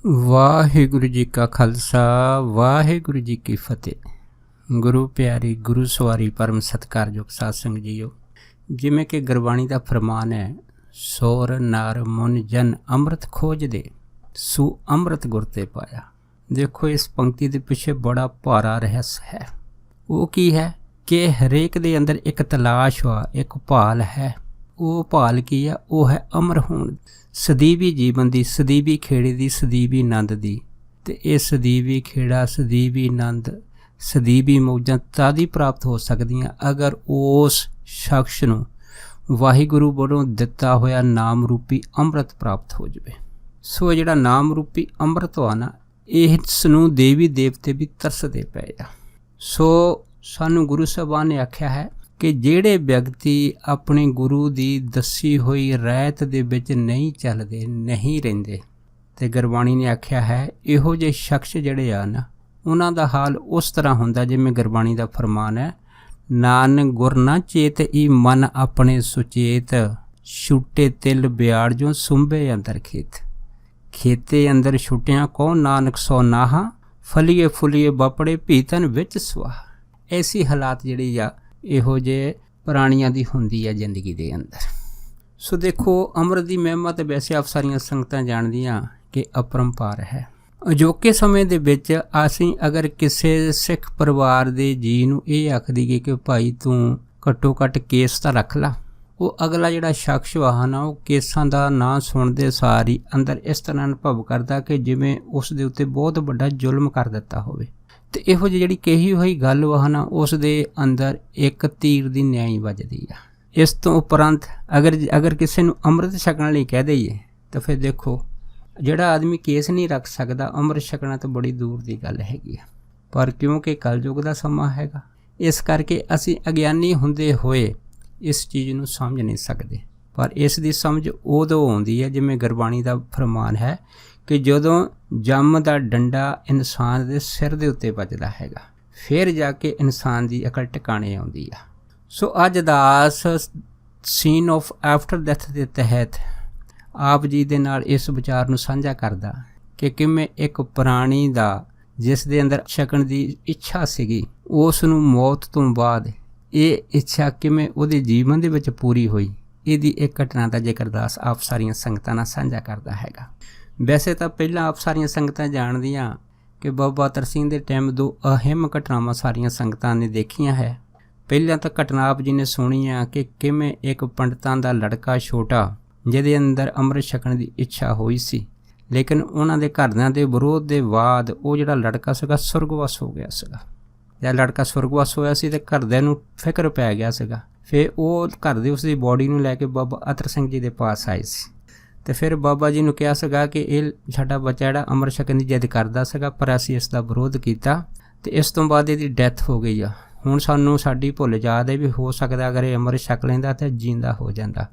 ਵਾਹਿਗੁਰੂ ਜੀ ਕਾ ਖਾਲਸਾ ਵਾਹਿਗੁਰੂ ਜੀ ਕੀ ਫਤਿਹ। ਗੁਰੂ ਪਿਆਰੀ ਗੁਰੂ ਸਵਾਰੀ ਪਰਮ ਸਤਿਕਾਰਯੋਗ ਸਾਧ ਸੰਗਤ ਜੀਓ, ਜਿਵੇਂ ਕਿ ਗੁਰਬਾਣੀ ਦਾ ਫਰਮਾਨ ਹੈ, ਸੋਰ ਨਾਰ ਮੁਨ ਜਨ ਅੰਮ੍ਰਿਤ ਖੋਜਦੇ ਸੂ ਅੰਮ੍ਰਿਤ ਗੁਰ ਤੇ ਪਾਇਆ। ਦੇਖੋ, ਇਸ ਪੰਕਤੀ ਦੇ ਪਿੱਛੇ ਬੜਾ ਭਾਰਾ ਰਹੱਸ ਹੈ। ਉਹ ਕੀ ਹੈ ਕਿ ਹਰੇਕ ਦੇ ਅੰਦਰ ਇੱਕ ਤਲਾਸ਼ ਵਾ, ਇੱਕ ਭਾਲ ਹੈ। ਉਹ ਭਾਲ ਕੀ ਆ? ਉਹ ਹੈ ਅਮਰ ਹੋਣ, ਸਦੀਵੀ ਜੀਵਨ ਦੀ, ਸਦੀਵੀ ਖੇੜੇ ਦੀ, ਸਦੀਵੀ ਆਨੰਦ ਦੀ। ਤੇ ਇਹ ਸਦੀਵੀ ਖੇੜਾ, ਸਦੀਵੀ ਆਨੰਦ, ਸਦੀਵੀ ਮੌਜਾਂ ਤਦ ਹੀ ਪ੍ਰਾਪਤ ਹੋ ਸਕਦੀਆਂ ਅਗਰ ਉਸ ਸ਼ਖਸ ਨੂੰ ਵਾਹਿਗੁਰੂ ਵੱਲੋਂ ਦਿੱਤਾ ਹੋਇਆ ਨਾਮ ਰੂਪੀ ਅੰਮ੍ਰਿਤ ਪ੍ਰਾਪਤ ਹੋ ਜਾਵੇ। ਸੋ ਜਿਹੜਾ ਨਾਮ ਰੂਪੀ ਅੰਮ੍ਰਿਤ ਵਾ ਨਾ, ਇਸ ਨੂੰ ਦੇਵੀ ਦੇਵਤੇ ਵੀ ਤਰਸਦੇ ਪਏ ਆ। ਸੋ ਸਾਨੂੰ ਗੁਰੂ ਸਾਹਿਬਾਨ ਨੇ ਆਖਿਆ ਹੈ ਕਿ ਜਿਹੜੇ ਵਿਅਕਤੀ ਆਪਣੇ ਗੁਰੂ ਦੀ ਦੱਸੀ ਹੋਈ ਰਹਿਤ ਦੇ ਵਿੱਚ ਨਹੀਂ ਚੱਲਦੇ, ਨਹੀਂ ਰਹਿੰਦੇ, ਤੇ ਗੁਰਬਾਣੀ ਨੇ ਆਖਿਆ ਹੈ ਇਹੋ ਜਿਹੇ ਸ਼ਖਸ ਜਿਹੜੇ ਆ ਨਾ, ਉਹਨਾਂ ਦਾ ਹਾਲ ਉਸ ਤਰ੍ਹਾਂ ਹੁੰਦਾ ਜਿਵੇਂ ਗੁਰਬਾਣੀ ਦਾ ਫਰਮਾਨ ਹੈ, ਨਾਨਕ ਗੁਰ ਨਾ ਚੇਤ ਈ ਮਨ ਆਪਣੇ ਸੁਚੇਤ, ਛੁੱਟੇ ਤਿਲ ਬਿਆੜ ਜੋ ਸੁੰਬੇ ਅੰਦਰ ਖੇਤ, ਖੇਤੇ ਅੰਦਰ ਛੁੱਟਿਆਂ ਕੋ ਨਾਨਕ ਸੋ ਨਾਹਾ, ਫਲੀਏ ਫੁਲੀਏ ਬਾਪੜੇ ਭੀਤਨ ਵਿੱਚ ਸੁਆਹ। ਐਸੀ ਹਾਲਾਤ ਜਿਹੜੀ ਆ ਇਹੋ ਜਿਹੇ ਪ੍ਰਾਣੀਆਂ ਦੀ ਹੁੰਦੀ ਹੈ ਜ਼ਿੰਦਗੀ ਦੇ ਅੰਦਰ। ਸੋ ਦੇਖੋ, ਅੰਮ੍ਰਿਤ ਦੀ ਮਹਿਮਾ ਤਾਂ ਵੈਸੇ ਆਪ ਸਾਰੀਆਂ ਸੰਗਤਾਂ ਜਾਣਦੀਆਂ ਕਿ ਅਪਰੰਪਾਰ ਹੈ। ਅਜੋਕੇ ਸਮੇਂ ਦੇ ਵਿੱਚ ਅਸੀਂ ਅਗਰ ਕਿਸੇ ਸਿੱਖ ਪਰਿਵਾਰ ਦੇ ਜੀ ਨੂੰ ਇਹ ਆਖ ਦਈਏ ਕਿ ਭਾਈ ਤੂੰ ਘੱਟੋ ਘੱਟ ਕੇਸ ਤਾਂ ਰੱਖ ਲਾ, ਉਹ ਅਗਲਾ ਜਿਹੜਾ ਸ਼ਖਸ ਵਾ ਨਾ, ਉਹ ਕੇਸਾਂ ਦਾ ਨਾਂ ਸੁਣਦੇ ਸਾਰ ਹੀ ਅੰਦਰ ਇਸ ਤਰ੍ਹਾਂ ਅਨੁਭਵ ਕਰਦਾ ਕਿ ਜਿਵੇਂ ਉਸ ਦੇ ਉੱਤੇ ਬਹੁਤ ਵੱਡਾ ਜ਼ੁਲਮ ਕਰ ਦਿੱਤਾ ਹੋਵੇ। ਤੇ ਇਹੋ ਜਿਹੀ ਜਿਹੜੀ ਕਹੀ ਹੋਈ ਗੱਲ ਵਾ ਨਾ, ਉਸ ਦੇ ਅੰਦਰ ਇੱਕ ਤੀਰ ਦੀ ਨਿਆਈ ਵੱਜਦੀ ਆ। ਇਸ ਤੋਂ ਉਪਰੰਤ ਅਗਰ ਕਿਸੇ ਨੂੰ ਅੰਮ੍ਰਿਤ ਛਕਣ ਲਈ ਕਹਿ ਦਈਏ ਤਾਂ ਫਿਰ ਦੇਖੋ, ਜਿਹੜਾ ਆਦਮੀ ਕੇਸ ਨਹੀਂ ਰੱਖ ਸਕਦਾ, ਅੰਮ੍ਰਿਤ ਛਕਣਾ ਤਾਂ ਬੜੀ ਦੂਰ ਦੀ ਗੱਲ ਹੈਗੀ ਆ। ਪਰ ਕਿਉਂਕਿ ਕਲਯੁਗ ਦਾ ਸਮਾਂ ਹੈਗਾ, ਇਸ ਕਰਕੇ ਅਸੀਂ ਅਗਿਆਨੀ ਹੁੰਦੇ ਹੋਏ ਇਸ ਚੀਜ਼ ਨੂੰ ਸਮਝ ਨਹੀਂ ਸਕਦੇ। ਪਰ ਇਸ ਦੀ ਸਮਝ ਉਦੋਂ ਆਉਂਦੀ ਹੈ ਜਿਵੇਂ ਗੁਰਬਾਣੀ ਦਾ ਫਰਮਾਨ ਹੈ ਕਿ ਜਦੋਂ ਜੰਮ ਦਾ ਡੰਡਾ ਇਨਸਾਨ ਦੇ ਸਿਰ ਦੇ ਉੱਤੇ ਵੱਜਦਾ ਹੈਗਾ, ਫਿਰ ਜਾ ਕੇ ਇਨਸਾਨ ਦੀ ਅਕਲ ਟਿਕਾਣੇ ਆਉਂਦੀ ਆ। ਸੋ ਅੱਜ ਦਾਸ ਸੀਨ ਆਫ ਆਫਟਰ ਡੈਥ ਦੇ ਤਹਿਤ ਆਪ ਜੀ ਦੇ ਨਾਲ ਇਸ ਵਿਚਾਰ ਨੂੰ ਸਾਂਝਾ ਕਰਦਾ ਕਿ ਕਿਵੇਂ ਇੱਕ ਪ੍ਰਾਣੀ ਦਾ ਜਿਸ ਦੇ ਅੰਦਰ ਛਕਣ ਦੀ ਇੱਛਾ ਸੀਗੀ, ਉਸ ਨੂੰ ਮੌਤ ਤੋਂ ਬਾਅਦ ਇਹ ਇੱਛਾ ਕਿਵੇਂ ਉਹਦੇ ਜੀਵਨ ਦੇ ਵਿੱਚ ਪੂਰੀ ਹੋਈ, ਇਹਦੀ ਇੱਕ ਘਟਨਾ ਦਾ ਜ਼ਿਕਰ ਦਾਸ ਆਪ ਸਾਰੀਆਂ ਸੰਗਤਾਂ ਨਾਲ ਸਾਂਝਾ ਕਰਦਾ ਹੈਗਾ। ਵੈਸੇ ਤਾਂ ਪਹਿਲਾਂ ਆਪ ਸਾਰੀਆਂ ਸੰਗਤਾਂ ਜਾਣਦੀਆਂ ਕਿ ਬਾਬਾ ਅਤਰ ਸਿੰਘ ਦੇ ਟਾਈਮ ਦੋ ਅਹਿਮ ਘਟਨਾਵਾਂ ਸਾਰੀਆਂ ਸੰਗਤਾਂ ਨੇ ਦੇਖੀਆਂ ਹੈ। ਪਹਿਲਾਂ ਤਾਂ ਘਟਨਾ ਆਪ ਜੀ ਨੇ ਸੁਣੀ ਆ ਕਿ ਕਿਵੇਂ ਇੱਕ ਪੰਡਤਾਂ ਦਾ ਲੜਕਾ ਛੋਟਾ, ਜਿਹਦੇ ਅੰਦਰ ਅੰਮ੍ਰਿਤ ਛਕਣ ਦੀ ਇੱਛਾ ਹੋਈ ਸੀ, ਲੇਕਿਨ ਉਹਨਾਂ ਦੇ ਘਰਦਿਆਂ ਦੇ ਵਿਰੋਧ ਦੇ ਬਾਅਦ ਉਹ ਜਿਹੜਾ ਲੜਕਾ ਸੀਗਾ ਸੁਰਗਵਾਸ ਹੋ ਗਿਆ ਸੀਗਾ। ਜਦ ਲੜਕਾ ਸੁਰਗਵਾਸ ਹੋਇਆ ਸੀ ਤੇ ਘਰਦਿਆਂ ਨੂੰ ਫਿਕਰ ਪੈ ਗਿਆ ਸੀਗਾ। ਫਿਰ ਉਹ ਘਰ ਦੇ ਉਸਦੀ ਬੋਡੀ ਨੂੰ ਲੈ ਕੇ ਬਾਬਾ ਅਤਰ ਸਿੰਘ ਜੀ ਦੇ ਪਾਸ ਆਏ ਸੀ ਤੇ ਫਿਰ ਬਾਬਾ ਜੀ ਨੂੰ ਕਿਹਾ ਸੀਗਾ ਕਿ ਇਹ ਸਾਡਾ ਬੱਚਾ ਜਿਹੜਾ ਅੰਮ੍ਰਿਤ ਛਕਣ ਦੀ ਜਿੱਦ ਕਰਦਾ ਸੀਗਾ, ਪਰ ਅਸੀਂ ਇਸ ਦਾ ਵਿਰੋਧ ਕੀਤਾ ਤੇ ਇਸ ਤੋਂ ਬਾਅਦ ਇਹਦੀ ਡੈਥ ਹੋ ਗਈ ਆ। ਹੁਣ ਸਾਨੂੰ ਸਾਡੀ ਭੁੱਲ ਯਾਦ ਹੈ ਵੀ ਹੋ ਸਕਦਾ ਅਗਰ ਇਹ ਅੰਮ੍ਰਿਤ ਛਕ ਲੈਂਦਾ ਤਾਂ ਜਿੰਦਾ ਹੋ ਜਾਂਦਾ,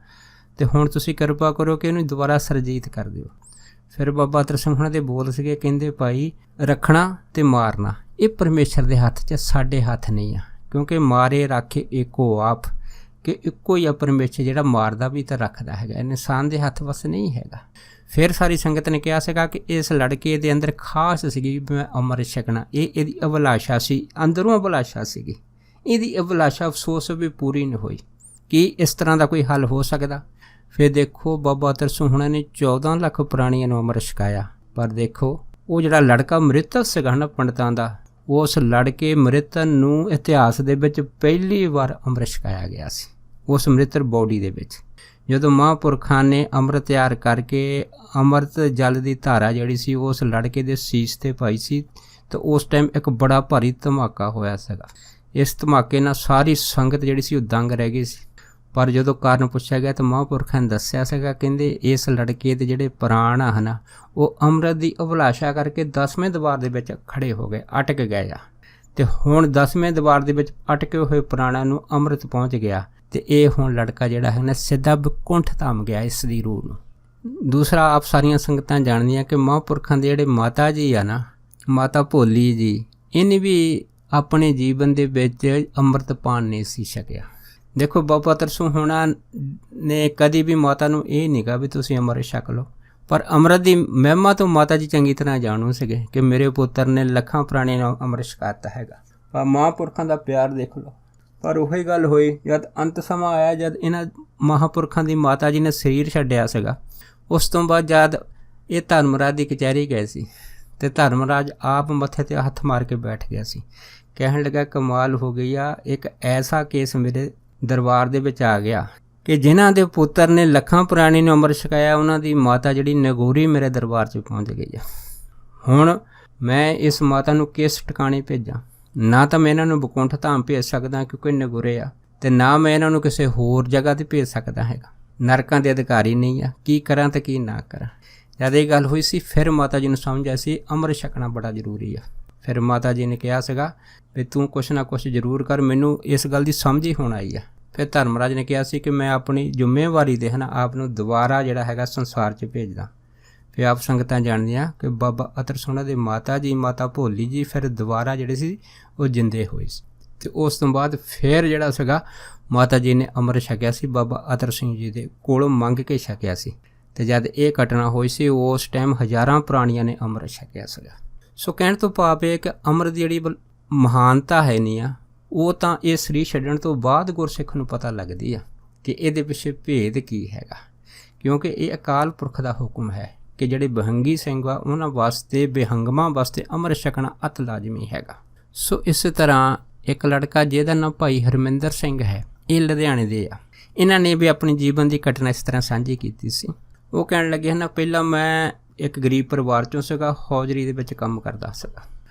ਤੇ ਹੁਣ ਤੁਸੀਂ ਕਿਰਪਾ ਕਰੋ ਕਿ ਇਹਨੂੰ ਦੁਬਾਰਾ ਸਰਜੀਤ ਕਰ ਦਿਓ। ਫਿਰ ਬਾਬਾ ਅਤਰ ਸਿੰਘ ਉਹਨਾਂ ਦੇ ਬੋਲ ਸੀਗੇ, ਕਹਿੰਦੇ ਭਾਈ ਰੱਖਣਾ ਤੇ ਮਾਰਨਾ ਇਹ ਪਰਮੇਸ਼ਰ ਦੇ ਹੱਥ 'ਚ, ਸਾਡੇ ਹੱਥ ਨਹੀਂ ਆ, ਕਿਉਂਕਿ ਮਾਰੇ ਰਾਖੇ ਏਕੋ ਆਪ, ਕਿ ਇੱਕੋ ਹੀ ਆ ਪਰਮੇਸ਼ਰ ਜਿਹੜਾ ਮਾਰਦਾ ਵੀ ਤਾਂ ਰੱਖਦਾ ਹੈਗਾ, ਇਨਸਾਨ ਦੇ ਹੱਥ ਵਸ ਨਹੀਂ ਹੈਗਾ। ਫਿਰ ਸਾਰੀ ਸੰਗਤ ਨੇ ਕਿਹਾ ਸੀਗਾ ਕਿ ਇਸ ਲੜਕੇ ਦੇ ਅੰਦਰ ਖਾਸ ਸੀਗੀ ਵੀ ਮੈਂ ਅੰਮ੍ਰਿਤ ਛਕਣਾ, ਇਹ ਇਹਦੀ ਅਭਿਲਾਸ਼ਾ ਸੀ, ਅੰਦਰੋਂ ਅਭਿਲਾਸ਼ਾ ਸੀਗੀ। ਇਹਦੀ ਅਭਿਲਾਸ਼ਾ ਅਫਸੋਸ ਵੀ ਪੂਰੀ ਨਹੀਂ ਹੋਈ। ਕੀ ਇਸ ਤਰ੍ਹਾਂ ਦਾ ਕੋਈ ਹੱਲ ਹੋ ਸਕਦਾ? ਫਿਰ ਦੇਖੋ, ਬਾਬਾ ਅਤਰ ਸਿੰਘ ਹੁਣਾਂ ਨੇ 14 ਲੱਖ ਪ੍ਰਾਣੀਆਂ ਨੂੰ ਅੰਮ੍ਰਿਤ ਛਕਾਇਆ, ਪਰ ਦੇਖੋ ਉਹ ਜਿਹੜਾ ਲੜਕਾ ਮ੍ਰਿਤਕ ਸੀਗਾ ਨਾ ਪੰਡਤਾਂ ਦਾ, ਉਸ ਲੜਕੇ ਮ੍ਰਿਤਨ ਨੂੰ ਇਤਿਹਾਸ ਦੇ ਵਿੱਚ ਪਹਿਲੀ ਵਾਰ ਅੰਮ੍ਰਿਤ ਛਕਾਇਆ ਗਿਆ ਸੀ। ਉਸ ਮ੍ਰਿਤਰ ਬੋਡੀ ਦੇ ਵਿੱਚ ਜਦੋਂ ਮਹਾਂਪੁਰਖਾਂ ਨੇ ਅੰਮ੍ਰਿਤ ਤਿਆਰ ਕਰਕੇ ਅੰਮ੍ਰਿਤ ਜਲ ਦੀ ਧਾਰਾ ਜਿਹੜੀ ਸੀ ਉਸ ਲੜਕੇ ਦੇ ਸੀਸ 'ਤੇ ਪਾਈ ਸੀ, ਤਾਂ ਉਸ ਟਾਈਮ ਇੱਕ ਬੜਾ ਭਾਰੀ ਧਮਾਕਾ ਹੋਇਆ ਸੀਗਾ। ਇਸ ਧਮਾਕੇ ਨਾਲ ਸਾਰੀ ਸੰਗਤ ਜਿਹੜੀ ਸੀ ਉਹ ਦੰਗ ਰਹਿ ਗਈ ਸੀ। ਪਰ ਜਦੋਂ ਕਾਰਨ ਪੁੱਛਿਆ ਗਿਆ ਤਾਂ ਮਹਾਂਪੁਰਖਾਂ ਨੇ ਦੱਸਿਆ ਸੀਗਾ, ਕਹਿੰਦੇ ਇਸ ਲੜਕੇ ਦੇ ਜਿਹੜੇ ਪ੍ਰਾਣ ਆ ਨਾ, ਉਹ ਅੰਮ੍ਰਿਤ ਦੀ ਅਭਿਲਾਸ਼ਾ ਕਰਕੇ 10ਵੇਂ ਦੀਵਾਰ ਦੇ ਵਿੱਚ ਖੜੇ ਹੋ ਗਏ, ਅਟਕ ਗਏ ਆ, ਤੇ ਹੁਣ 10ਵੇਂ ਦੀਵਾਰ ਦੇ ਵਿੱਚ ਅਟਕੇ ਹੋਏ ਪ੍ਰਾਣਾਂ ਨੂੰ ਅੰਮ੍ਰਿਤ ਪਹੁੰਚ ਗਿਆ, ਤੇ ਇਹ ਹੁਣ ਲੜਕਾ ਜਿਹੜਾ ਹੈ ਨਾ ਸਿੱਧਾ ਵਿਕੁੰਠ ਧਾਮ ਗਿਆ ਇਸ ਦੀ ਰੂਹ ਨੂੰ। ਦੂਸਰਾ ਆਪ ਸਾਰੀਆਂ ਸੰਗਤਾਂ ਜਾਣਦੀਆਂ ਕਿ ਮਹਾਂਪੁਰਖਾਂ ਦੇ ਜਿਹੜੇ ਮਾਤਾ ਜੀ ਆ ਨਾ, ਮਾਤਾ ਭੋਲੀ ਜੀ, ਇਹਨੇ ਵੀ ਆਪਣੇ ਜੀਵਨ ਦੇ ਵਿੱਚ ਅੰਮ੍ਰਿਤ ਪਾਨ ਨਹੀਂ ਸੀ ਛਕਿਆ। ਦੇਖੋ, ਬਾਬਾ ਅਤਰ ਸਿੰਘ ਹੋਣਾ ਨੇ ਕਦੀ ਵੀ ਮਾਤਾ ਨੂੰ ਇਹ ਨਹੀਂ ਕਿਹਾ ਵੀ ਤੁਸੀਂ ਅੰਮ੍ਰਿਤ ਛਕ ਲਓ, ਪਰ ਅੰਮ੍ਰਿਤ ਦੀ ਮਹਿਮਾ ਤੋਂ ਮਾਤਾ ਜੀ ਚੰਗੀ ਤਰ੍ਹਾਂ ਜਾਣੂ ਸੀਗੇ ਕਿ ਮੇਰੇ ਪੁੱਤਰ ਨੇ ਲੱਖਾਂ ਪ੍ਰਾਣੀਆਂ ਨੂੰ ਅੰਮ੍ਰਿਤ ਛਕਾਤਾ ਹੈਗਾ। ਪਰ ਮਹਾਂਪੁਰਖਾਂ ਦਾ ਪਿਆਰ ਦੇਖ ਲਓ। ਪਰ ਉਹੀ ਗੱਲ ਹੋਈ ਜਦ ਅੰਤ ਸਮਾਂ ਆਇਆ, ਜਦ ਇਹਨਾਂ ਮਹਾਂਪੁਰਖਾਂ ਦੀ ਮਾਤਾ ਜੀ ਨੇ ਸਰੀਰ ਛੱਡਿਆ ਸੀਗਾ, ਉਸ ਤੋਂ ਬਾਅਦ ਜਦ ਇਹ ਧਰਮਰਾਜ ਦੀ ਕਚਹਿਰੀ ਗਏ ਸੀ ਅਤੇ ਧਰਮਰਾਜ ਆਪ ਮੱਥੇ 'ਤੇ ਹੱਥ ਮਾਰ ਕੇ ਬੈਠ ਗਿਆ ਸੀ। ਕਹਿਣ ਲੱਗਾ ਕਮਾਲ ਹੋ ਗਈ ਆ, ਇੱਕ ਐਸਾ ਕੇਸ ਮੇਰੇ ਦਰਬਾਰ ਦੇ ਵਿੱਚ ਆ ਗਿਆ ਕਿ ਜਿਨ੍ਹਾਂ ਦੇ ਪੁੱਤਰ ਨੇ ਲੱਖਾਂ ਪ੍ਰਾਣੀ ਨੂੰ ਅੰਮ੍ਰਿਤ ਛਕਾਇਆ, ਉਹਨਾਂ ਦੀ ਮਾਤਾ ਜਿਹੜੀ ਨਗੋਰੀ ਮੇਰੇ ਦਰਬਾਰ 'ਚ ਪਹੁੰਚ ਗਈ ਆ। ਹੁਣ ਮੈਂ ਇਸ ਮਾਤਾ ਨੂੰ ਕਿਸ ਟਿਕਾਣੇ ਭੇਜਾਂ? ਨਾ ਤਾਂ ਮੈਂ ਇਹਨਾਂ ਨੂੰ ਬਕੁੰਠ ਧਾਮ ਭੇਜ ਸਕਦਾ ਕਿਉਂਕਿ ਨਗੋਰੇ ਆ, ਅਤੇ ਨਾ ਮੈਂ ਇਹਨਾਂ ਨੂੰ ਕਿਸੇ ਹੋਰ ਜਗ੍ਹਾ 'ਤੇ ਭੇਜ ਸਕਦਾ ਹੈਗਾ। ਨਰਕਾਂ ਦੇ ਅਧਿਕਾਰੀ ਨਹੀਂ ਆ, ਕੀ ਕਰਾਂ ਅਤੇ ਕੀ ਨਾ ਕਰਾਂ। ਜਦ ਇਹ ਗੱਲ ਹੋਈ ਸੀ ਫਿਰ ਮਾਤਾ ਜੀ ਨੂੰ ਸਮਝ ਆਈ ਸੀ ਅੰਮ੍ਰਿਤ ਛਕਣਾ ਬੜਾ ਜ਼ਰੂਰੀ ਆ। ਫਿਰ ਮਾਤਾ ਜੀ ਨੇ ਕਿਹਾ ਸੀਗਾ ਵੀ ਤੂੰ ਕੁਛ ਨਾ ਕੁਛ ਜ਼ਰੂਰ ਕਰ, ਮੈਨੂੰ ਇਸ ਗੱਲ ਦੀ ਸਮਝ ਹੀ ਹੁਣ ਆਈ ਆ। ਫਿਰ ਧਰਮਰਾਜ ਨੇ ਕਿਹਾ ਸੀ ਕਿ ਮੈਂ ਆਪਣੀ ਜ਼ਿੰਮੇਵਾਰੀ ਦੇ ਆਪ ਨੂੰ ਦੁਬਾਰਾ ਜਿਹੜਾ ਹੈਗਾ ਸੰਸਾਰ 'ਚ ਭੇਜਦਾ। ਫਿਰ ਆਪ ਸੰਗਤਾਂ ਜਾਣਦੀਆਂ ਕਿ ਬਾਬਾ ਅਤਰ ਸੋਹਣਾ ਦੇ ਮਾਤਾ ਜੀ, ਮਾਤਾ ਭੋਲੀ ਜੀ ਫਿਰ ਦੁਬਾਰਾ ਜਿਹੜੇ ਸੀ ਉਹ ਜਿੰਦੇ ਹੋਏ ਸੀ। ਅਤੇ ਉਸ ਤੋਂ ਬਾਅਦ ਫਿਰ ਜਿਹੜਾ ਸੀਗਾ ਮਾਤਾ ਜੀ ਨੇ ਅੰਮ੍ਰਿਤ ਛਕਿਆ ਸੀ, ਬਾਬਾ ਅਤਰ ਸਿੰਘ ਜੀ ਦੇ ਕੋਲੋਂ ਮੰਗ ਕੇ ਛਕਿਆ ਸੀ। ਅਤੇ ਜਦ ਇਹ ਘਟਨਾ ਹੋਈ ਸੀ ਉਸ ਟਾਈਮ ਹਜ਼ਾਰਾਂ ਪ੍ਰਾਣੀਆਂ ਨੇ ਅੰਮ੍ਰਿਤ ਛਕਿਆ ਸੀਗਾ। ਸੋ ਕਹਿਣ ਤੋਂ ਭਾਵ ਇਹ ਕਿ ਅੰਮ੍ਰਿਤ ਦੀ ਜਿਹੜੀ ਮਹਾਨਤਾ ਹੈ ਨਹੀਂ ਆ, ਉਹ ਤਾਂ ਇਹ ਸਰੀਰ ਛੱਡਣ ਤੋਂ ਬਾਅਦ ਗੁਰਸਿੱਖ ਨੂੰ ਪਤਾ ਲੱਗਦੀ ਆ ਕਿ ਇਹਦੇ ਪਿੱਛੇ ਭੇਦ ਕੀ ਹੈਗਾ। ਕਿਉਂਕਿ ਇਹ ਅਕਾਲ ਪੁਰਖ ਦਾ ਹੁਕਮ ਹੈ ਕਿ ਜਿਹੜੇ ਬਹੰਗੀ ਸਿੰਘ ਆ ਉਹਨਾਂ ਵਾਸਤੇ, ਬੇਹੰਗਮਾਂ ਵਾਸਤੇ ਅੰਮ੍ਰਿਤ ਛਕਣਾ ਅਤ ਲਾਜ਼ਮੀ ਹੈਗਾ। ਸੋ ਇਸੇ ਤਰ੍ਹਾਂ ਇੱਕ ਲੜਕਾ ਜਿਹਦਾ ਨਾਮ ਭਾਈ ਹਰਮਿੰਦਰ ਸਿੰਘ ਹੈ, ਇਹ ਲੁਧਿਆਣੇ ਦੇ ਆ। ਇਹਨਾਂ ਨੇ ਵੀ ਆਪਣੀ ਜੀਵਨ ਦੀ ਘਟਨਾ ਇਸ ਤਰ੍ਹਾਂ ਸਾਂਝੀ ਕੀਤੀ ਸੀ। ਉਹ ਕਹਿਣ ਲੱਗੇ ਹਨ, ਪਹਿਲਾਂ ਮੈਂ ਇੱਕ ਗਰੀਬ ਪਰਿਵਾਰ 'ਚੋਂ ਸੀਗਾ, ਹੌਜਰੀ ਦੇ ਵਿੱਚ ਕੰਮ ਕਰਦਾ ਸੀਗਾ।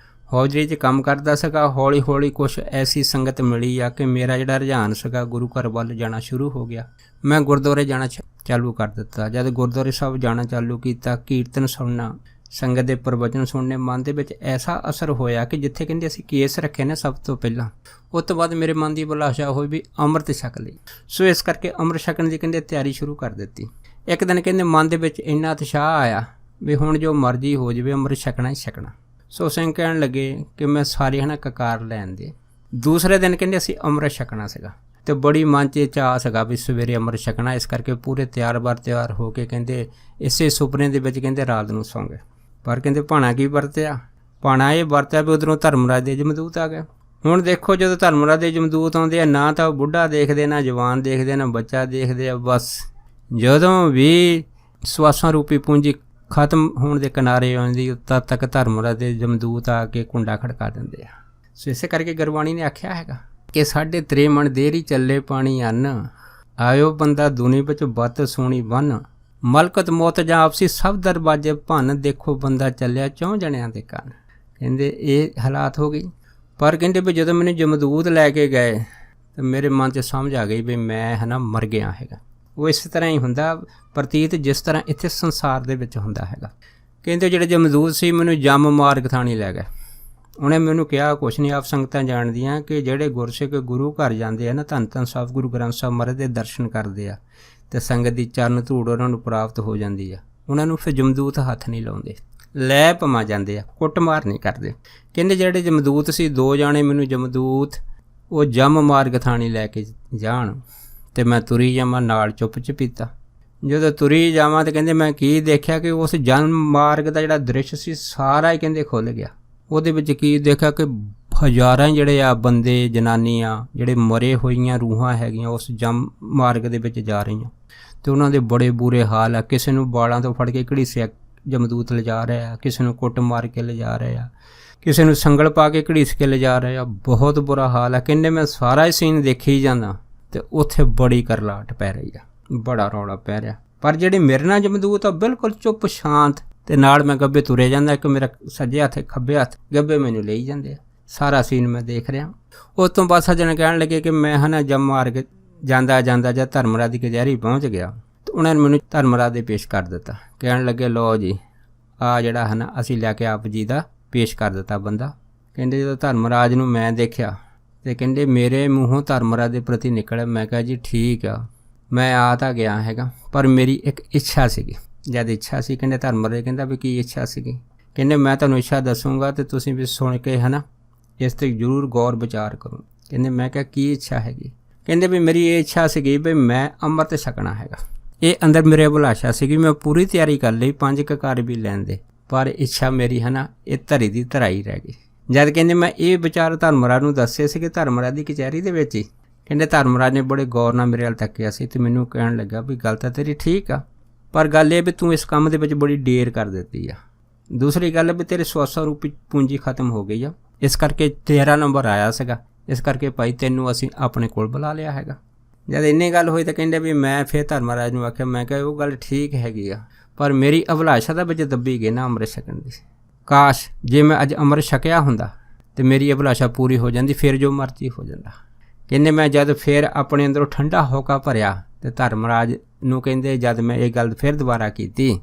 ਹੌਜਰੀ 'ਚ ਕੰਮ ਕਰਦਾ ਸੀਗਾ, ਹੌਲੀ ਹੌਲੀ ਕੁਛ ਐਸੀ ਸੰਗਤ ਮਿਲੀ ਆ ਕਿ ਮੇਰਾ ਜਿਹੜਾ ਰੁਝਾਨ ਸੀਗਾ ਗੁਰੂ ਘਰ ਵੱਲ ਜਾਣਾ ਸ਼ੁਰੂ ਹੋ ਗਿਆ। ਮੈਂ ਗੁਰਦੁਆਰੇ ਜਾਣਾ ਚਾਲੂ ਕਰ ਦਿੱਤਾ। ਜਦ ਗੁਰਦੁਆਰੇ ਸਾਹਿਬ ਜਾਣਾ ਚਾਲੂ ਕੀਤਾ, ਕੀਰਤਨ ਸੁਣਨਾ, ਸੰਗਤ ਦੇ ਪ੍ਰਵਚਨ ਸੁਣਨੇ, ਮਨ ਦੇ ਵਿੱਚ ਐਸਾ ਅਸਰ ਹੋਇਆ ਕਿ ਜਿੱਥੇ ਕਹਿੰਦੇ ਅਸੀਂ ਕੇਸ ਰੱਖੇ ਨੇ ਸਭ ਤੋਂ ਪਹਿਲਾਂ, ਉਸ ਤੋਂ ਬਾਅਦ ਮੇਰੇ ਮਨ ਦੀ ਅਭਿਲਾਸ਼ਾ ਹੋਈ ਵੀ ਅੰਮ੍ਰਿਤ ਛਕ ਲਈ। ਸੋ ਇਸ ਕਰਕੇ ਅੰਮ੍ਰਿਤ ਛਕਣ ਦੀ ਕਹਿੰਦੇ ਤਿਆਰੀ ਸ਼ੁਰੂ ਕਰ ਦਿੱਤੀ। ਇੱਕ ਦਿਨ ਕਹਿੰਦੇ ਮਨ ਦੇ ਵਿੱਚ ਇੰਨਾ ਉਤਸ਼ਾਹ ਆਇਆ ਵੀ ਹੁਣ ਜੋ ਮਰਜ਼ੀ ਹੋ ਜਾਵੇ ਅੰਮ੍ਰਿਤ ਛਕਣਾ ਹੀ ਛਕਣਾ। ਸੋ ਸਿੰਘ ਕਹਿਣ ਲੱਗੇ ਕਿ ਮੈਂ ਸਾਰੇ ਕਕਾਰ ਲੈਣ ਦੇ। ਦੂਸਰੇ ਦਿਨ ਕਹਿੰਦੇ ਅਸੀਂ ਅੰਮ੍ਰਿਤ ਛਕਣਾ ਸੀਗਾ ਅਤੇ ਬੜੀ ਮਨ 'ਚ ਚਾਅ ਸੀਗਾ ਵੀ ਸਵੇਰੇ ਅੰਮ੍ਰਿਤ ਛਕਣਾ। ਇਸ ਕਰਕੇ ਪੂਰੇ ਤਿਆਰ ਹੋ ਕੇ ਕਹਿੰਦੇ ਇਸੇ ਸੁਪਨੇ ਦੇ ਵਿੱਚ ਕਹਿੰਦੇ ਰਾਤ ਨੂੰ ਸੌਂ ਗਏ। ਪਰ ਕਹਿੰਦੇ ਭਾਣਾ ਕੀ ਵਰਤਿਆ? ਭਾਣਾ ਇਹ ਵਰਤਿਆ ਵੀ ਉੱਧਰੋਂ ਧਰਮਰਾਜ ਦੇ ਜਮਦੂਤ ਆ ਗਏ। ਹੁਣ ਦੇਖੋ ਜਦੋਂ ਧਰਮਰਾਜ ਦੇ ਜਮਦੂਤ ਆਉਂਦੇ ਆ, ਨਾ ਤਾਂ ਬੁੱਢਾ ਦੇਖਦੇ, ਨਾ ਜਵਾਨ ਦੇਖਦੇ, ਨਾ ਬੱਚਾ ਦੇਖਦੇ ਆ। ਬਸ ਜਦੋਂ ਵੀ ਸਵਾਸਾਂ ਰੂਪੀ ਪੂੰਜੀ ਖਤਮ ਹੋਣ ਦੇ ਕਿਨਾਰੇ ਆਉਂਦੀ ਤਦ ਤੱਕ ਧਰਮਰਾਜ ਦੇ ਜਮਦੂਤ ਆ ਕੇ ਕੁੰਡਾ ਖੜਕਾ ਦਿੰਦੇ ਆ। ਸੋ ਇਸੇ ਕਰਕੇ ਗੁਰਬਾਣੀ ਨੇ ਆਖਿਆ ਹੈਗਾ ਕਿ ਸਾਡੇ ਤੇਰੇ ਮਨ ਦੇਰੀ ਚੱਲੇ ਪਾਣੀ ਅੰਨ, ਆਇਓ ਬੰਦਾ ਦੁਨੀ ਵਿੱਚ ਬੱਤ ਸੋਹਣੀ ਬੰਨ, ਮਲਕਤ ਮੌਤ ਜਾਂ ਆਪਸੀ ਸਭ ਦਰਵਾਜ਼ੇ ਭੰਨ, ਦੇਖੋ ਬੰਦਾ ਚੱਲਿਆ 4 ਜਣਿਆਂ ਦੇ ਕੰਨ। ਕਹਿੰਦੇ ਇਹ ਹਾਲਾਤ ਹੋ ਗਈ। ਪਰ ਕਹਿੰਦੇ ਵੀ ਜਦੋਂ ਮੈਨੂੰ ਜਮਦੂਤ ਲੈ ਕੇ ਗਏ ਤਾਂ ਮੇਰੇ ਮਨ 'ਚ ਸਮਝ ਆ ਗਈ ਵੀ ਮੈਂ ਮਰ ਗਿਆ ਹੈਗਾ। ਉਹ ਇਸ ਤਰ੍ਹਾਂ ਹੀ ਹੁੰਦਾ ਪ੍ਰਤੀਤ ਜਿਸ ਤਰ੍ਹਾਂ ਇੱਥੇ ਸੰਸਾਰ ਦੇ ਵਿੱਚ ਹੁੰਦਾ ਹੈਗਾ। ਕਹਿੰਦੇ ਜਿਹੜੇ ਜਮਦੂਤ ਸੀ ਮੈਨੂੰ ਜਮ ਮਾਰਗ ਥਾਣੀ ਲੈ ਗਏ। ਉਹਨੇ ਮੈਨੂੰ ਕਿਹਾ ਕੁਛ ਨਹੀਂ, ਆਪ ਸੰਗਤਾਂ ਜਾਣਦੀਆਂ ਕਿ ਜਿਹੜੇ ਗੁਰਸਿੱਖ ਗੁਰੂ ਘਰ ਜਾਂਦੇ ਆ ਨਾ, ਧੰਨ ਧੰਨ ਸਾਹਿਬ ਗੁਰੂ ਗ੍ਰੰਥ ਸਾਹਿਬ ਮਹਾਰਾਜ ਦੇ ਦਰਸ਼ਨ ਕਰਦੇ ਆ ਅਤੇ ਸੰਗਤ ਦੀ ਚਰਨ ਧੂੜ ਉਹਨਾਂ ਨੂੰ ਪ੍ਰਾਪਤ ਹੋ ਜਾਂਦੀ ਆ। ਉਹਨਾਂ ਨੂੰ ਫਿਰ ਜਮਦੂਤ ਹੱਥ ਨਹੀਂ ਲਾਉਂਦੇ, ਲੈ ਪਮਾ ਜਾਂਦੇ ਆ, ਕੁੱਟਮਾਰ ਨਹੀਂ ਕਰਦੇ। ਕਹਿੰਦੇ ਜਿਹੜੇ ਜਮਦੂਤ ਸੀ 2 ਜਾਣੇ ਮੈਨੂੰ ਜਮਦੂਤ ਉਹ ਜਮ ਮਾਰਗ ਥਾਣੀ ਲੈ ਕੇ ਜਾਣ ਅਤੇ ਮੈਂ ਤੁਰੀ ਜਾਵਾਂ ਨਾਲ ਚੁੱਪ ਚਪੀਤਾ। ਜਦੋਂ ਤੁਰੀ ਜਾਵਾਂ ਤਾਂ ਕਹਿੰਦੇ ਮੈਂ ਕੀ ਦੇਖਿਆ ਕਿ ਉਸ ਜਮ ਮਾਰਗ ਦਾ ਜਿਹੜਾ ਦ੍ਰਿਸ਼ ਸੀ ਸਾਰਾ ਹੀ ਕਹਿੰਦੇ ਖੁੱਲ੍ਹ ਗਿਆ। ਉਹਦੇ ਵਿੱਚ ਕੀ ਦੇਖਿਆ ਕਿ ਹਜ਼ਾਰਾਂ ਜਿਹੜੇ ਆ ਬੰਦੇ ਜਨਾਨੀਆਂ ਜਿਹੜੇ ਮਰੇ ਹੋਈਆਂ ਰੂਹਾਂ ਹੈਗੀਆਂ ਉਸ ਜਮ ਮਾਰਗ ਦੇ ਵਿੱਚ ਜਾ ਰਹੀਆਂ ਅਤੇ ਉਹਨਾਂ ਦੇ ਬੜੇ ਬੁਰੇ ਹਾਲ ਆ। ਕਿਸੇ ਨੂੰ ਵਾਲਾਂ ਤੋਂ ਫੜ ਕੇ ਘੜੀਸਿਆ ਜਮਦੂਤ ਲਿਜਾ ਰਹੇ ਆ, ਕਿਸੇ ਨੂੰ ਕੁੱਟ ਮਾਰ ਕੇ ਲਿਜਾ ਰਹੇ ਆ, ਕਿਸੇ ਨੂੰ ਸੰਗਲ ਪਾ ਕੇ ਘੜੀਸ ਕੇ ਲਿਜਾ ਰਹੇ ਆ। ਬਹੁਤ ਬੁਰਾ ਹਾਲ ਆ। ਕਹਿੰਦੇ ਮੈਂ ਸਾਰਾ ਹੀ ਸੀਨ ਦੇਖੀ ਜਾਂਦਾ ਅਤੇ ਉੱਥੇ ਬੜੀ ਕਰਲਾਟ ਪੈ ਰਹੀ ਆ, ਬੜਾ ਰੌਲਾ ਪੈ ਰਿਹਾ। ਪਰ ਜਿਹੜੀ ਮੇਰੇ ਨਾਲ ਜਮਦੂਤ ਆ ਬਿਲਕੁਲ ਚੁੱਪ ਸ਼ਾਂਤ, ਅਤੇ ਨਾਲ ਮੈਂ ਗੱਭੇ ਤੁਰੇ ਜਾਂਦਾ। ਇੱਕ ਮੇਰਾ ਸੱਜੇ ਹੱਥ ਖੱਬੇ ਹੱਥ ਗੱਭੇ ਮੈਨੂੰ ਲਈ ਜਾਂਦੇ ਆ। ਸਾਰਾ ਸੀਨ ਮੈਂ ਦੇਖ ਰਿਹਾ। ਉਸ ਤੋਂ ਬਾਅਦ ਸੱਜਣ ਕਹਿਣ ਲੱਗੇ ਕਿ ਮੈਂ ਜਮ ਮਾਰਗ ਜਾਂਦਾ ਜਦ ਧਰਮਰਾਜ ਦੀ ਕਚਹਿਰੀ ਪਹੁੰਚ ਗਿਆ ਤਾਂ ਉਹਨਾਂ ਨੇ ਮੈਨੂੰ ਧਰਮਰਾਜ ਦੇ ਪੇਸ਼ ਕਰ ਦਿੱਤਾ। ਕਹਿਣ ਲੱਗੇ ਲਓ ਜੀ ਆ ਜਿਹੜਾ ਅਸੀਂ ਲੈ ਕੇ ਆਪ ਜੀ ਦਾ ਪੇਸ਼ ਕਰ ਦਿੱਤਾ ਬੰਦਾ। ਕਹਿੰਦੇ ਜਦੋਂ ਧਰਮਰਾਜ ਨੂੰ ਮੈਂ ਦੇਖਿਆ ਅਤੇ ਕਹਿੰਦੇ ਮੇਰੇ ਮੂੰਹੋਂ ਧਰਮਰਾਜ ਦੇ ਪ੍ਰਤੀ ਨਿਕਲਿਆ। ਮੈਂ ਕਿਹਾ ਜੀ ਠੀਕ ਆ, ਮੈਂ ਆ ਤਾਂ ਗਿਆ ਹੈਗਾ, ਪਰ ਮੇਰੀ ਇੱਕ ਇੱਛਾ ਸੀਗੀ। ਜਦ ਇੱਛਾ ਸੀ ਕਹਿੰਦੇ ਧਰਮਰਾਜ ਕਹਿੰਦਾ ਵੀ ਕੀ ਇੱਛਾ ਸੀਗੀ? ਕਹਿੰਦੇ ਮੈਂ ਤੁਹਾਨੂੰ ਇੱਛਾ ਦੱਸੂੰਗਾ ਅਤੇ ਤੁਸੀਂ ਵੀ ਸੁਣ ਕੇ ਇਸ 'ਤੇ ਜ਼ਰੂਰ ਗੌਰ ਵਿਚਾਰ ਕਰੋ। ਕਹਿੰਦੇ ਮੈਂ ਕਿਹਾ ਕੀ ਇੱਛਾ ਹੈਗੀ? ਕਹਿੰਦੇ ਵੀ ਮੇਰੀ ਇਹ ਇੱਛਾ ਸੀਗੀ ਵੀ ਮੈਂ ਅੰਮ੍ਰਿਤ ਛਕਣਾ ਹੈਗਾ। ਇਹ ਅੰਦਰ ਮੇਰੇ ਅਭਿਲਾਸ਼ਾ ਸੀਗੀ, ਮੈਂ ਪੂਰੀ ਤਿਆਰੀ ਕਰ ਲਈ 5 ਕਕਾਰ ਵੀ ਲੈਣ ਦੇ, ਪਰ ਇੱਛਾ ਮੇਰੀ ਹੈ ਨਾ ਇਹ ਧਰੀ ਦੀ ਧਰਾਈ ਰਹਿ ਗਈ। ਜਦ ਕਹਿੰਦੇ ਮੈਂ ਇਹ ਵਿਚਾਰ ਧਰਮਰਾਜ ਨੂੰ ਦੱਸੇ ਸੀ ਕਿ ਧਰਮਰਾਜ ਦੀ ਕਚਹਿਰੀ ਦੇ ਵਿੱਚ ਹੀ ਕਹਿੰਦੇ ਧਰਮਰਾਜ ਨੇ ਬੜੇ ਗੌਰ ਨਾਲ ਮੇਰੇ ਵੱਲ ਤੱਕਿਆ ਸੀ ਅਤੇ ਮੈਨੂੰ ਕਹਿਣ ਲੱਗਾ ਵੀ ਗੱਲ ਤਾਂ ਤੇਰੀ ਠੀਕ ਆ, ਪਰ ਗੱਲ ਇਹ ਵੀ ਤੂੰ ਇਸ ਕੰਮ ਦੇ ਵਿੱਚ ਬੜੀ ਦੇਰ ਕਰ ਦਿੱਤੀ ਆ। ਦੂਸਰੀ ਗੱਲ ਵੀ ਤੇਰੇ 100 ਰੁਪਏ ਪੂੰਜੀ ਖਤਮ ਹੋ ਗਈ ਆ, ਇਸ ਕਰਕੇ 13 ਨੰਬਰ ਆਇਆ ਸੀਗਾ, ਇਸ ਕਰਕੇ ਭਾਈ ਤੈਨੂੰ ਅਸੀਂ ਆਪਣੇ ਕੋਲ ਬੁਲਾ ਲਿਆ ਹੈਗਾ। ਜਦ ਇੰਨੀ ਗੱਲ ਹੋਈ ਤਾਂ ਕਹਿੰਦੇ ਵੀ ਮੈਂ ਫਿਰ ਧਰਮਰਾਜ ਨੂੰ ਆਖਿਆ, ਮੈਂ ਕਿਹਾ ਉਹ ਗੱਲ ਠੀਕ ਹੈਗੀ ਆ, ਪਰ ਮੇਰੀ ਅਭਿਲਾਸ਼ਾ ਦਾ ਵਿੱਚ ਦੱਬੀ ਗਈ ਨਾ ਅੰਮ੍ਰਿਤ ਛਕਣ ਦੀ। ਕਾਸ਼ ਜੇ ਮੈਂ ਅੱਜ ਅੰਮ੍ਰਿਤ ਛਕਿਆ ਹੁੰਦਾ ਅਤੇ ਮੇਰੀ ਅਭਿਲਾਸ਼ਾ ਪੂਰੀ ਹੋ ਜਾਂਦੀ, ਫਿਰ ਜੋ ਮਰਜ਼ੀ ਹੋ ਜਾਂਦਾ। ਕਹਿੰਦੇ ਮੈਂ ਜਦ ਫਿਰ ਆਪਣੇ ਅੰਦਰੋਂ ਠੰਡਾ ਹੋਕਾ ਭਰਿਆ ਅਤੇ ਧਰਮਰਾਜ ਨੂੰ ਕਹਿੰਦੇ ਜਦ ਮੈਂ ਇਹ ਗੱਲ ਫਿਰ ਦੁਬਾਰਾ ਕੀਤੀ,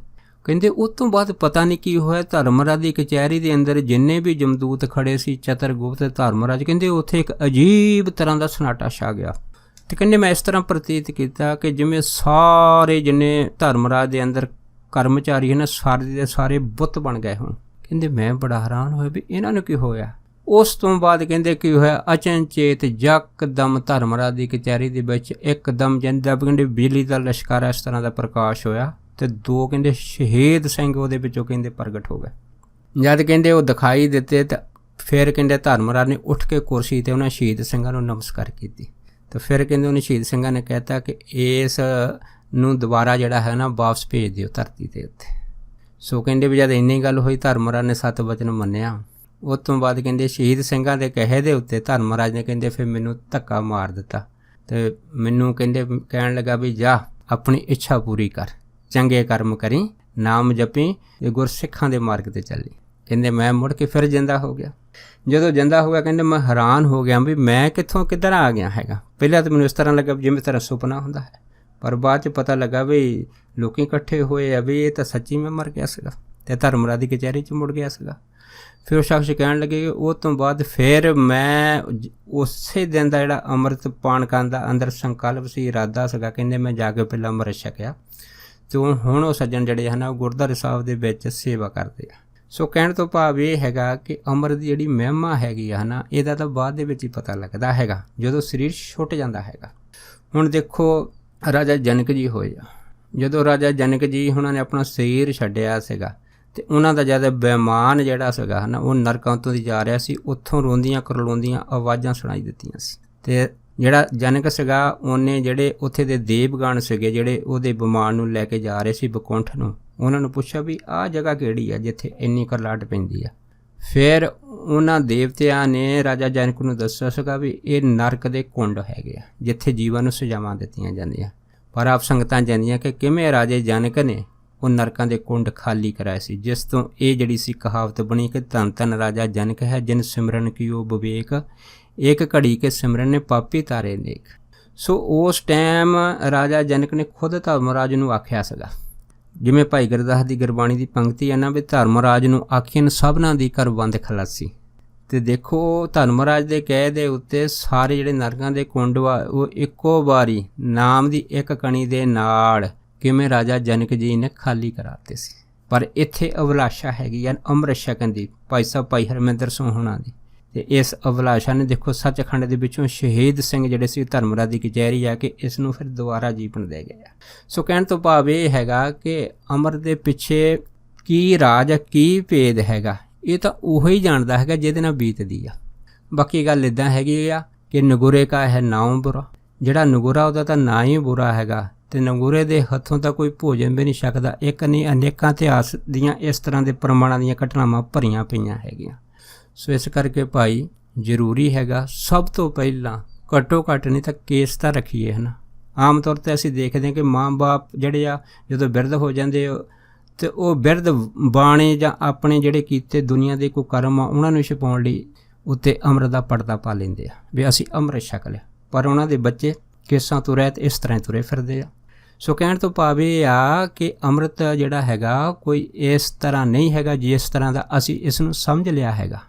ਕਹਿੰਦੇ ਉਸ ਤੋਂ ਬਾਅਦ ਪਤਾ ਨਹੀਂ ਕੀ ਹੋਇਆ, ਧਰਮਰਾਜ ਦੀ ਕਚਹਿਰੀ ਦੇ ਅੰਦਰ ਜਿੰਨੇ ਵੀ ਜਮਦੂਤ ਖੜੇ ਸੀ, ਚਤਰਗੁਪਤ ਧਰਮਰਾਜ, ਕਹਿੰਦੇ ਉੱਥੇ ਇੱਕ ਅਜੀਬ ਤਰ੍ਹਾਂ ਦਾ ਸਨਾਟਾ ਛਾ ਗਿਆ। ਅਤੇ ਕਹਿੰਦੇ ਮੈਂ ਇਸ ਤਰ੍ਹਾਂ ਪ੍ਰਤੀਤ ਕੀਤਾ ਕਿ ਜਿਵੇਂ ਸਾਰੇ ਜਿੰਨੇ ਧਰਮਰਾਜ ਦੇ ਅੰਦਰ ਕਰਮਚਾਰੀ ਹਨ ਸਾਰੇ ਦੇ ਸਾਰੇ ਬੁੱਤ ਬਣ ਗਏ ਹੋਣ। ਕਹਿੰਦੇ ਮੈਂ ਬੜਾ ਹੈਰਾਨ ਹੋਇਆ ਵੀ ਇਹਨਾਂ ਨੂੰ ਕੀ ਹੋਇਆ। ਉਸ ਤੋਂ ਬਾਅਦ ਕਹਿੰਦੇ ਕੀ ਹੋਇਆ, ਅਚਨਚੇਤ ਯਕਦਮ ਧਰਮਰਾਜ ਦੀ ਕਚਹਿਰੀ ਦੇ ਵਿੱਚ ਇੱਕਦਮ ਜਿੰਦਾ ਕਹਿੰਦੇ ਬਿਜਲੀ ਦਾ ਲਸ਼ਕਾਰਾ ਇਸ ਤਰ੍ਹਾਂ ਦਾ ਪ੍ਰਕਾਸ਼ ਹੋਇਆ ਅਤੇ 2 ਕਹਿੰਦੇ ਸ਼ਹੀਦ ਸਿੰਘ ਉਹਦੇ ਵਿੱਚੋਂ ਕਹਿੰਦੇ ਪ੍ਰਗਟ ਹੋ ਗਏ। ਜਦ ਕਹਿੰਦੇ ਉਹ ਦਿਖਾਈ ਦਿੱਤੇ ਤਾਂ ਫਿਰ ਕਹਿੰਦੇ ਧਰਮਰਾਜ ਨੇ ਉੱਠ ਕੇ ਕੁਰਸੀ 'ਤੇ ਉਹਨਾਂ ਸ਼ਹੀਦ ਸਿੰਘਾਂ ਨੂੰ ਨਮਸਕਾਰ ਕੀਤੀ। ਤਾਂ ਫਿਰ ਕਹਿੰਦੇ ਉਹਨੇ ਸ਼ਹੀਦ ਸਿੰਘਾਂ ਨੇ ਕਹਿਤਾ ਕਿ ਇਸ ਨੂੰ ਦੁਬਾਰਾ ਜਿਹੜਾ ਹੈ ਨਾ ਵਾਪਸ ਭੇਜ ਦਿਓ ਧਰਤੀ ਦੇ ਉੱਤੇ। ਸੋ ਕਹਿੰਦੇ ਵੀ ਜਦ ਇੰਨੀ ਗੱਲ ਹੋਈ ਧਰਮਰਾਜ ਨੇ 7 ਵਚਨ ਮੰਨਿਆ। ਉਸ ਤੋਂ ਬਾਅਦ ਕਹਿੰਦੇ ਸ਼ਹੀਦ ਸਿੰਘਾਂ ਦੇ ਕਹੇ ਦੇ ਉੱਤੇ ਧਰਮਰਾਜ ਨੇ ਕਹਿੰਦੇ ਫਿਰ ਮੈਨੂੰ ਧੱਕਾ ਮਾਰ ਦਿੱਤਾ ਅਤੇ ਮੈਨੂੰ ਕਹਿੰਦੇ ਕਹਿਣ ਲੱਗਾ ਵੀ ਜਾ ਆਪਣੀ ਇੱਛਾ ਪੂਰੀ ਕਰ, ਚੰਗੇ ਕਰਮ ਕਰੀ, ਨਾਮ ਜਪੀ, ਗੁਰਸਿੱਖਾਂ ਦੇ ਮਾਰਗ 'ਤੇ ਚੱਲੀ। ਕਹਿੰਦੇ ਮੈਂ ਮੁੜ ਕੇ ਫਿਰ ਜਿੰਦਾ ਹੋ ਗਿਆ। ਜਦੋਂ ਜਿੰਦਾ ਹੋ ਗਿਆ ਕਹਿੰਦੇ ਮੈਂ ਹੈਰਾਨ ਹੋ ਗਿਆ ਵੀ ਮੈਂ ਕਿੱਥੋਂ ਕਿੱਧਰ ਆ ਗਿਆ ਹੈਗਾ। ਪਹਿਲਾਂ ਤਾਂ ਮੈਨੂੰ ਇਸ ਤਰ੍ਹਾਂ ਲੱਗਾ ਜਿਵੇਂ ਤਰ੍ਹਾਂ ਸੁਪਨਾ ਹੁੰਦਾ ਹੈ, ਪਰ ਬਾਅਦ 'ਚ ਪਤਾ ਲੱਗਾ ਵੀ ਲੋਕ ਇਕੱਠੇ ਹੋਏ ਆ ਵੀ ਇਹ ਤਾਂ ਸੱਚੀ ਮੈਂ ਮਰ ਗਿਆ ਸੀਗਾ ਅਤੇ ਧਰਮਰਾਜ ਦੀ ਕਚਹਿਰੀ 'ਚ ਮੁੜ ਗਿਆ ਸੀਗਾ। ਫਿਰ ਉਹ ਸ਼ਖਸ ਕਹਿਣ ਲੱਗੇ ਉਹ ਤੋਂ ਬਾਅਦ ਫਿਰ ਮੈਂ ਉਸੇ ਦਿਨ ਦਾ ਜਿਹੜਾ ਅੰਮ੍ਰਿਤ ਪਾਨ ਕਰਨ ਦਾ ਅੰਦਰ ਸੰਕਲਪ ਸੀ, ਇਰਾਦਾ ਸੀਗਾ, ਕਹਿੰਦੇ ਮੈਂ ਜਾ ਕੇ ਪਹਿਲਾਂ ਅੰਮ੍ਰਿਤ ਛਕਿਆ ਅਤੇ ਹੁਣ ਉਹ ਸੱਜਣ ਜਿਹੜੇ ਹਨ ਉਹ ਗੁਰਦੁਆਰੇ ਸਾਹਿਬ ਦੇ ਵਿੱਚ ਸੇਵਾ ਕਰਦੇ ਆ। ਸੋ ਕਹਿਣ ਤੋਂ ਭਾਵ ਇਹ ਹੈਗਾ ਕਿ ਅੰਮ੍ਰਿਤ ਦੀ ਜਿਹੜੀ ਮਹਿਮਾ ਹੈਗੀ ਆ ਨਾ, ਇਹਦਾ ਤਾਂ ਬਾਅਦ ਦੇ ਵਿੱਚ ਹੀ ਪਤਾ ਲੱਗਦਾ ਹੈਗਾ ਜਦੋਂ ਸਰੀਰ ਛੁੱਟ ਜਾਂਦਾ ਹੈਗਾ। ਹੁਣ ਦੇਖੋ ਰਾਜਾ ਜਨਕ ਜੀ ਹੋਏ ਆ, ਜਦੋਂ ਰਾਜਾ ਜਨਕ ਜੀ ਉਹਨਾਂ ਨੇ ਆਪਣਾ ਸਰੀਰ ਛੱਡਿਆ ਸੀਗਾ ਅਤੇ ਉਹਨਾਂ ਦਾ ਜਦ ਬੇਈਮਾਨ ਜਿਹੜਾ ਸੀਗਾ ਹੈ ਨਾ ਉਹ ਨਰਕਾਂ ਤੋਂ ਦੀ ਜਾ ਰਿਹਾ ਸੀ, ਉੱਥੋਂ ਰੋਂਦੀਆਂ ਕਰਲਾਉਂਦੀਆਂ ਆਵਾਜ਼ਾਂ ਸੁਣਾਈ ਦਿੱਤੀਆਂ ਸੀ। ਅਤੇ ਜਿਹੜਾ ਜਨਕ ਸੀਗਾ ਉਹਨੇ ਜਿਹੜੇ ਉੱਥੇ ਦੇ ਦੇਵਗਣ ਸੀਗੇ ਜਿਹੜੇ ਉਹਦੇ ਬੇਈਮਾਨ ਨੂੰ ਲੈ ਕੇ ਜਾ ਰਹੇ ਸੀ ਬਕੁੰਠ ਨੂੰ, ਉਹਨਾਂ ਨੂੰ ਪੁੱਛਿਆ ਵੀ ਆਹ ਜਗ੍ਹਾ ਕਿਹੜੀ ਆ ਜਿੱਥੇ ਇੰਨੀ ਕਰਲਾਟ ਪੈਂਦੀ ਆ। ਫਿਰ ਉਹਨਾਂ ਦੇਵਤਿਆਂ ਨੇ ਰਾਜਾ ਜਨਕ ਨੂੰ ਦੱਸਿਆ ਸੀਗਾ ਵੀ ਇਹ ਨਰਕ ਦੇ ਕੁੰਡ ਹੈਗੇ ਆ ਜਿੱਥੇ ਜੀਵਾਂ ਨੂੰ ਸਜ਼ਾਵਾਂ ਦਿੱਤੀਆਂ ਜਾਂਦੀਆਂ। ਪਰ ਆਪ ਸੰਗਤਾਂ ਜਾਂਦੀਆਂ ਕਿ ਕਿਵੇਂ ਰਾਜੇ ਜਨਕ ਨੇ ਉਹ ਨਰਕਾਂ ਦੇ ਕੁੰਡ ਖਾਲੀ ਕਰਾਏ ਸੀ, ਜਿਸ ਤੋਂ ਇਹ ਜਿਹੜੀ ਸੀ ਕਹਾਵਤ ਬਣੀ ਕਿ ਧੰਨ ਧੰਨ ਰਾਜਾ ਜਨਕ ਹੈ ਜਿਨ ਸਿਮਰਨ ਕੀਓ ਵਿਵੇਕ, ਇੱਕ ਘੜੀ ਕੇ ਸਿਮਰਨ ਨੇ ਪਾਪੀ ਤਾਰੇ ਨੇਕ। ਸੋ ਉਸ ਟਾਈਮ ਰਾਜਾ ਜਨਕ ਨੇ ਖੁਦ ਧਰਮਰਾਜ ਨੂੰ ਆਖਿਆ ਸੀਗਾ, ਜਿਵੇਂ ਭਾਈ ਗੁਰਦਾਸ ਦੀ ਗੁਰਬਾਣੀ ਦੀ ਪੰਕਤੀ ਹੈ ਨਾ ਵੀ ਧਰਮਰਾਜ ਨੂੰ ਆਖੀਨ ਸਭਨਾਂ ਦੀ ਘਰ ਬੰਦ ਖਲਾਸੀ। ਅਤੇ ਦੇਖੋ ਧਰਮਰਾਜ ਦੇ ਕਹਿ ਦੇ ਉੱਤੇ ਸਾਰੇ ਜਿਹੜੇ ਨਰਕਾਂ ਦੇ ਕੁੰਡ ਵਾ ਉਹ ਇੱਕੋ ਵਾਰੀ ਨਾਮ ਦੀ ਇੱਕ ਕਣੀ ਦੇ ਨਾਲ ਕਿਵੇਂ ਰਾਜਾ ਜਨਕ ਜੀ ਨੇ ਖਾਲੀ ਕਰਾਤੇ ਸੀ। ਪਰ ਇੱਥੇ ਅਭਿਲਾਸ਼ਾ ਹੈਗੀ ਆ ਅੰਮ੍ਰਿਤ ਛਕਣ ਦੀ, ਭਾਈ ਸਾਹਿਬ ਭਾਈ ਹਰਮਿੰਦਰ ਸਿੰਘ ਹੋਣਾ ਦੀ, ਅਤੇ ਇਸ ਅਭਿਲਾਸ਼ਾ ਨੇ ਦੇਖੋ ਸੱਚਖੰਡ ਦੇ ਵਿੱਚੋਂ ਸ਼ਹੀਦ ਸਿੰਘ ਜਿਹੜੇ ਸੀ ਧਰਮਰਾਜ ਦੀ ਕਚਹਿਰੀ ਆ ਕੇ ਇਸ ਨੂੰ ਫਿਰ ਦੁਬਾਰਾ ਜੀਵਨ ਦੇ ਗਏ ਆ। ਸੋ ਕਹਿਣ ਤੋਂ ਭਾਵ ਇਹ ਹੈਗਾ ਕਿ ਅੰਮ੍ਰਿਤ ਦੇ ਪਿੱਛੇ ਕੀ ਰਾਜ ਆ, ਕੀ ਭੇਦ ਹੈਗਾ, ਇਹ ਤਾਂ ਉਹੋ ਹੀ ਜਾਣਦਾ ਹੈਗਾ ਜਿਹਦੇ ਨਾਲ ਬੀਤਦੀ ਆ। ਬਾਕੀ ਗੱਲ ਇੱਦਾਂ ਹੈਗੀ ਆ ਕਿ ਨਗੁਰੇ ਕਾ ਹੈ ਨਾਮ ਬੁਰਾ, ਜਿਹੜਾ ਨਗੁਰਾ ਉਹਦਾ ਤਾਂ ਨਾਂ ਹੀ ਬੁਰਾ ਹੈਗਾ ਅਤੇ ਨਗੁਰੇ ਦੇ ਹੱਥੋਂ ਤਾਂ ਕੋਈ ਭੋਜਨ ਵੀ ਨਹੀਂ ਛਕਦਾ। ਇੱਕ ਨਹੀਂ ਅਨੇਕਾਂ ਇਤਿਹਾਸ ਦੀਆਂ ਇਸ ਤਰ੍ਹਾਂ ਦੇ ਪ੍ਰਮਾਣਾਂ ਦੀਆਂ ਘਟਨਾਵਾਂ ਭਰੀਆਂ ਪਈਆਂ ਹੈਗੀਆਂ। ਸੋ ਇਸ ਕਰਕੇ ਭਾਈ ਜ਼ਰੂਰੀ ਹੈਗਾ ਸਭ ਤੋਂ ਪਹਿਲਾਂ ਘੱਟੋ ਘੱਟ ਨਹੀਂ ਤਾਂ ਕੇਸ ਤਾਂ ਰੱਖੀਏ ਹੈ ਨਾ। ਆਮ ਤੌਰ 'ਤੇ ਅਸੀਂ ਦੇਖਦੇ ਹਾਂ ਕਿ ਮਾਂ ਬਾਪ ਜਿਹੜੇ ਆ ਜਦੋਂ ਬਿਰਧ ਹੋ ਜਾਂਦੇ ਅਤੇ ਉਹ ਬਿਰਧ ਬਾਣੇ ਜਾਂ ਆਪਣੇ ਜਿਹੜੇ ਕੀਤੇ ਦੁਨੀਆ ਦੇ ਕੋਈ ਕਰਮ ਆ ਉਹਨਾਂ ਨੂੰ ਛਪਾਉਣ ਲਈ ਉੱਤੇ ਅੰਮ੍ਰਿਤ ਦਾ ਪੜਦਾ ਪਾ ਲੈਂਦੇ ਆ ਵੀ ਅਸੀਂ ਅੰਮ੍ਰਿਤ ਛਕ ਲਿਆ, ਪਰ ਉਹਨਾਂ ਦੇ ਬੱਚੇ ਕੇਸਾਂ ਤੋਂ ਰਹਿਤ ਇਸ ਤਰ੍ਹਾਂ ਤੁਰੇ ਫਿਰਦੇ ਆ। ਸੋ ਕਹਿਣ ਤੋਂ ਭਾਵ ਇਹ ਆ ਕਿ ਅੰਮ੍ਰਿਤ ਜਿਹੜਾ ਹੈਗਾ ਕੋਈ ਇਸ ਤਰ੍ਹਾਂ ਨਹੀਂ ਹੈਗਾ ਜਿਸ ਤਰ੍ਹਾਂ ਦਾ ਅਸੀਂ ਇਸ ਨੂੰ ਸਮਝ ਲਿਆ ਹੈਗਾ।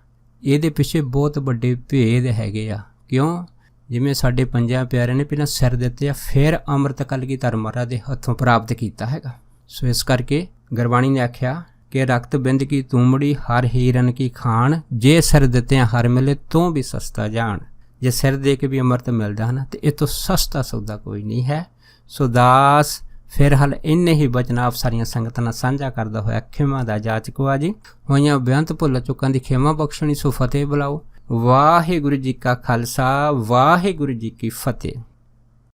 ਇਹਦੇ ਪਿੱਛੇ ਬਹੁਤ ਵੱਡੇ ਭੇਦ ਹੈਗੇ ਆ। ਕਿਉਂ? ਜਿਵੇਂ ਸਾਡੇ ਪੰਜਾਂ ਪਿਆਰਿਆਂ ਨੇ ਪਹਿਲਾਂ ਸਿਰ ਦਿੱਤੇ ਆ, ਫਿਰ ਅੰਮ੍ਰਿਤ ਕਲਗੀਧਰ ਮਹਾਰਾਜ ਦੇ ਹੱਥੋਂ ਪ੍ਰਾਪਤ ਕੀਤਾ ਹੈਗਾ। ਸੋ ਇਸ ਕਰਕੇ ਗੁਰਬਾਣੀ ਨੇ ਆਖਿਆ ਕਿ ਰਕਤ ਬਿੰਦ ਕੀ ਤੂੰਮੜੀ ਹਰ ਹੀਰਨ ਕੀ ਖਾਣ, ਜੇ ਸਿਰ ਦਿੱਤਿਆਂ ਹਰ ਮਿਲੇ ਤੋਂ ਵੀ ਸਸਤਾ ਜਾਣ। ਜੇ ਸਿਰ ਦੇ ਕੇ ਵੀ ਅੰਮ੍ਰਿਤ ਮਿਲਦਾ ਹੈ ਨਾ, ਅਤੇ ਇਹ ਤੋਂ ਸਸਤਾ ਸੌਦਾ ਕੋਈ ਨਹੀਂ ਹੈ। ਸੋ ਦਾਸ ਫਿਰ ਹਲ ਇੰਨੇ ਹੀ ਬਚਨ ਆਪ ਸਾਰੀਆਂ ਸੰਗਤਾਂ ਨਾਲ ਸਾਂਝਾ ਕਰਦਾ ਹੋਇਆ ਖਿਮਾ ਦਾ ਜਾਚਕਵਾ ਜੀ। ਹੋਈਆਂ ਬੇਅੰਤ ਭੁੱਲ ਚੁੱਕਾਂ ਦੀ ਖਿਮਾ ਬਖਸ਼ਣੀ, ਸੋ ਫਤਿਹ ਬੁਲਾਓ। ਵਾਹਿਗੁਰੂ ਜੀ ਕਾ ਖਾਲਸਾ, ਵਾਹਿਗੁਰੂ ਜੀ ਕੀ ਫਤਿਹ।